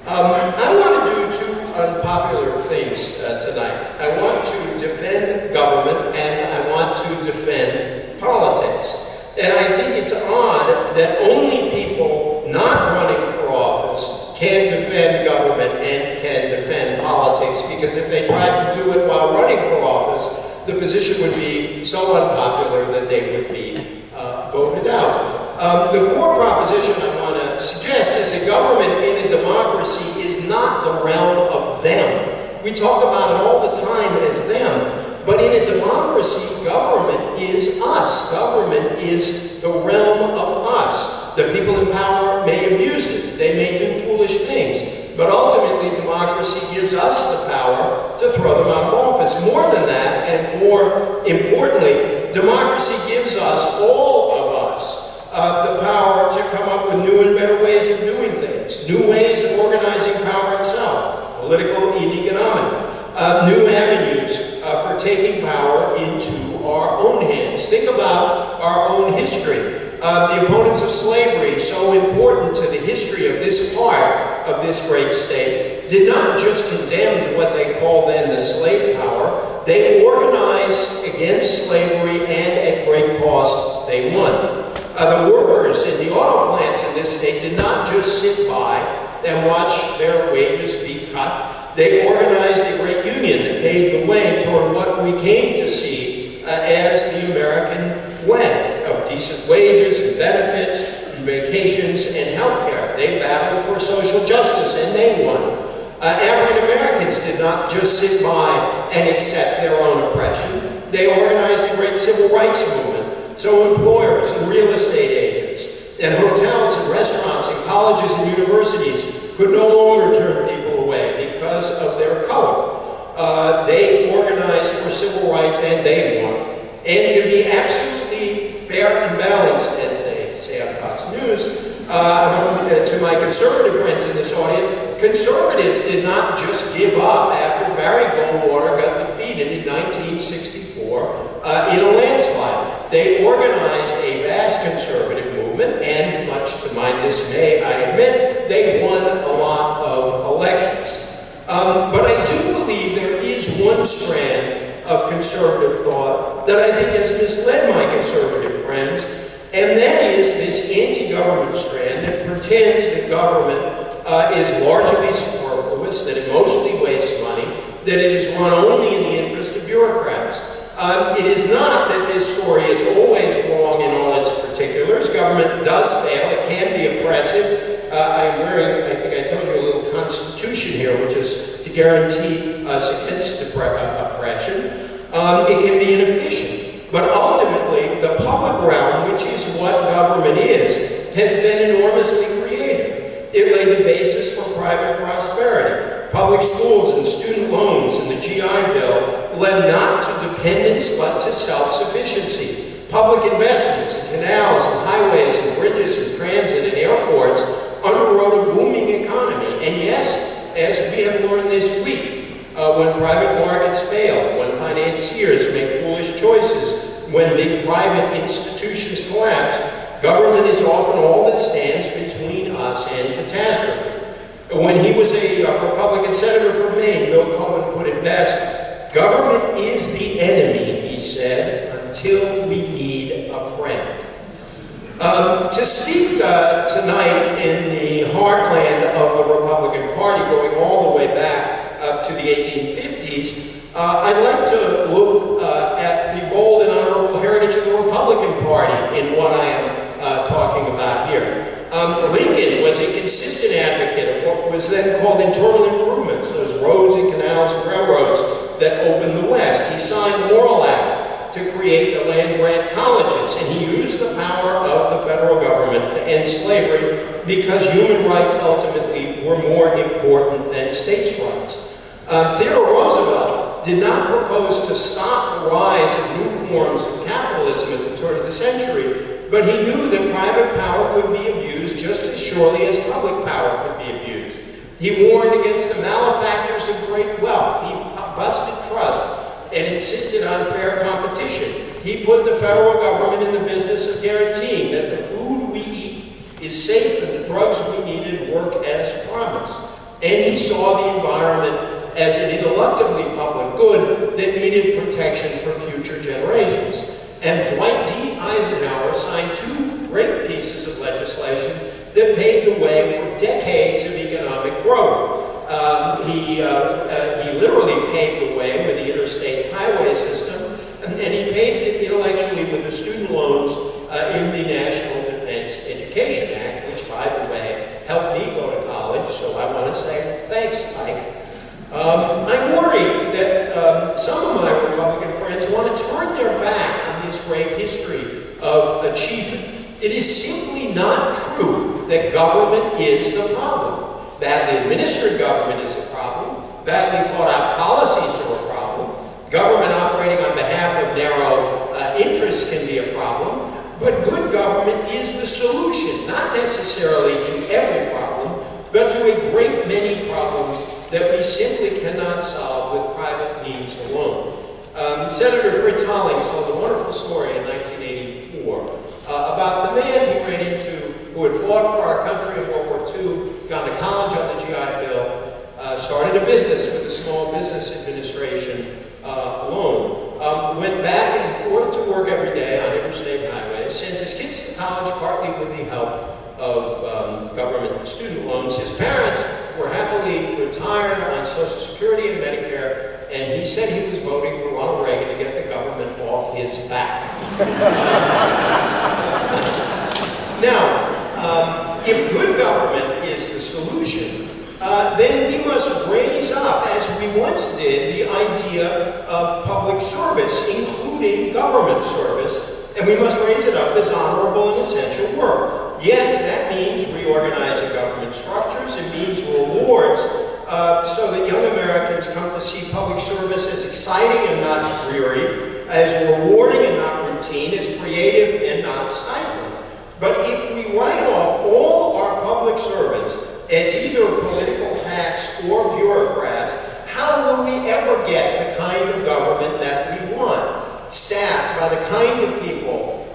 I want to do two unpopular things tonight. I want to defend government and I want to defend politics. And I think it's odd that only people not running for office can defend government and can defend politics, because if they tried to do it while running for office, the position would be so unpopular that they would be voted out. The core proposition I want to suggest is that government in a democracy is not the realm of them. We talk about it all the time as them, but in a democracy, government is us. Government is the realm of us. The people in power may abuse it. They may do foolish things. But ultimately, democracy gives us the power to throw them out of office. More than that, and more importantly, democracy gives us, all of us, the power to come up with new and better ways of doing things, new ways of organizing power itself, political and economic, new avenues for taking power into our own hands. Think about our own history. The opponents of slavery, so important to the history of this part of this great state, did not just condemn to what they called then the slave power. They organized against slavery, and at great cost, they won. The workers in the auto plants in this state did not just sit by and watch their wages be cut. They organized a great union that paved the way toward what we came to see as the American way of decent wages and benefits, and vacations and health care. They battled for social justice and they won. African Americans did not just sit by and accept their own oppression. They organized a great civil rights movement. So employers and real estate agents and hotels and restaurants and colleges and universities could no longer turn people away because of their color. They organized for civil rights and they won. And to be absolutely fair and balanced, as they say on Fox News, to my conservative friends in this audience, conservatives did not just give up after Barry Goldwater got defeated in 1964 in a landslide. They organized a vast conservative movement, and much to my dismay, I admit, they won a lot of elections. But I do believe there is one strand of conservative thought that I think has misled my conservative friends, and that is this anti-government strand that pretends that government is largely superfluous, that it mostly wastes money, that it is run only in the interest of bureaucrats. It is not that this story is always wrong in all its particulars. Government does fail. It can be oppressive. I'm wearing, I think I told you, a little constitution here, which is to guarantee us against oppression. It can be inefficient. But ultimately, the public realm, which is what government is, has been enormously creative. It laid the basis for private prosperity. Public schools and student loans and the GI Bill led not to dependence but to self-sufficiency. Public investments in canals and highways and bridges and transit and airports underwrote a booming economy. And yes, as we have learned this week, when private markets fail, when financiers make foolish choices, when big private institutions collapse, government is often all that stands between us and catastrophe. When he was a Republican senator from Maine, Bill Cohen put it best, government is the enemy, he said, until we need a friend. To speak tonight in the heartland of the Republican Party, going all the way back up to the 1850s, I'd like to look at the bold and honorable heritage of the Republican Party in what I am talking about here. Lincoln was a consistent advocate of what was then called internal improvements, those roads and canals and railroads that opened the West. He signed the Morrill Act to create the land-grant colleges, and he used the power of the federal government to end slavery because human rights ultimately were more important than states' rights. Theodore Roosevelt did not propose to stop the rise of new forms of capitalism at the turn of the century, but he knew that private power could be abused just as surely as public power could be abused. He warned against the malefactors of great wealth. He busted trust and insisted on fair competition. He put the federal government in the business of guaranteeing that the food we eat is safe and the drugs we needed work as promised. And he saw the environment as an ineluctably public good that needed protection for future generations. And Dwight D. Eisenhower signed two great pieces of legislation that paved the way for decades of economic growth. He literally paved the way with the interstate highway system, and he paved it intellectually with the student loans in the National Defense Education Act, which, by the way, helped me go to college, so I want to say thanks, Mike. I'm worried that some of my Republican friends want to turn their back on this great history of achievement. It is simply not true that government is the problem. Badly administered government is a problem. Badly thought out policies are a problem. Government operating on behalf of narrow interests can be a problem. But good government is the solution, not necessarily to every problem, but to a great many problems that we simply cannot solve with private means alone. Senator Fritz Hollings told a wonderful story in 1984 about the man he ran into who had fought for our country in World War II, gone to college on the GI Bill, started a business with the Small Business Administration loan, went back and forth to work every day on interstate highways, sent his kids to college partly with the help of government student loans. His parents were happily retired on Social Security and Medicare, and he said he was voting for Ronald Reagan to get the government off his back. Now, if good government is the solution, then we must raise up, as we once did, the idea of public service, including government service, and we must raise it up as honorable and essential work. Yes, that means reorganizing government structures. It means rewards so that young Americans come to see public service as exciting and not dreary, as rewarding and not routine, as creative and not stifling. But if we write off all our public servants as either political hacks or bureaucrats, how will we ever get the kind of government that we want, staffed by the kind of people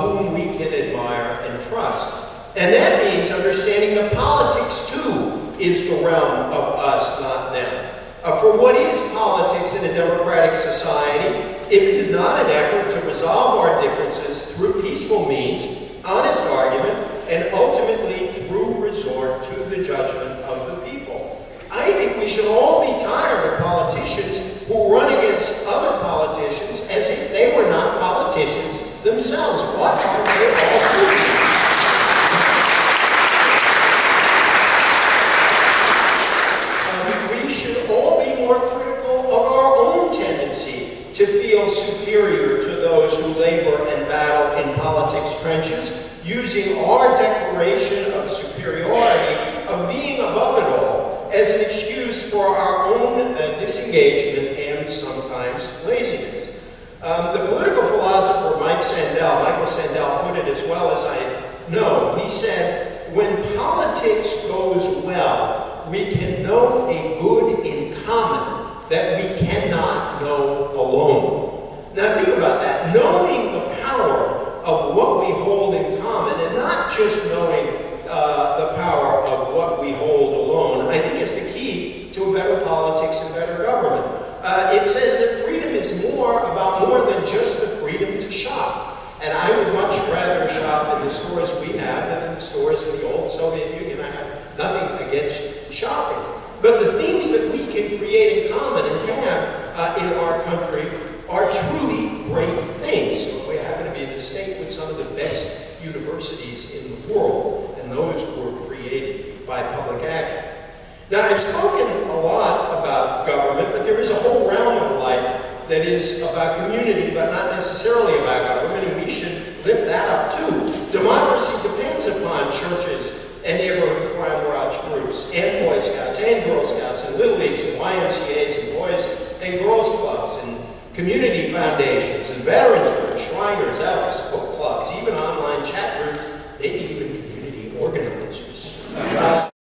whom we can admire and trust? And that means understanding that politics, too, is the realm of us, not them. For what is politics in a democratic society if it is not an effort to resolve our differences through peaceful means, honest argument, and ultimately through resort to the judgment of the people? I think we should all be tired of politicians who run against other politicians as if they were not politicians themselves. What are they all doing? We should all be more critical of our own tendency to feel superior to those who labor and battle in politics trenches, using our declaration of superiority, of being above it all, as an excuse for our own disengagement and sometimes laziness. The political philosopher Michael Sandel put it as well as I know. He said, when politics goes well, we can know a good in common that we cannot know alone. Now think about that. Knowing the power of what we hold in common, and not just knowing the power of what we hold alone, I think is the key to a better politics and better government. It says that freedom is about more than just the freedom to shop. And I would much rather shop in the stores we have than in the stores in the old Soviet Union. I have nothing against shopping. But the things that we can create in common and have in our country are truly great things. We happen to be in a state with some of the best universities in the world, and those were created by public action. Now, I've spoken a lot about government, but there is a whole realm of life that is about community, but not necessarily about government, and we should lift that up too. Democracy depends upon churches and neighborhood crime watch groups, and Boy Scouts, and Girl Scouts, and Little Leagues, and YMCAs, and Boys and Girls Clubs, and community foundations, and veterans groups, Shriners, Elks, book clubs, even online chat groups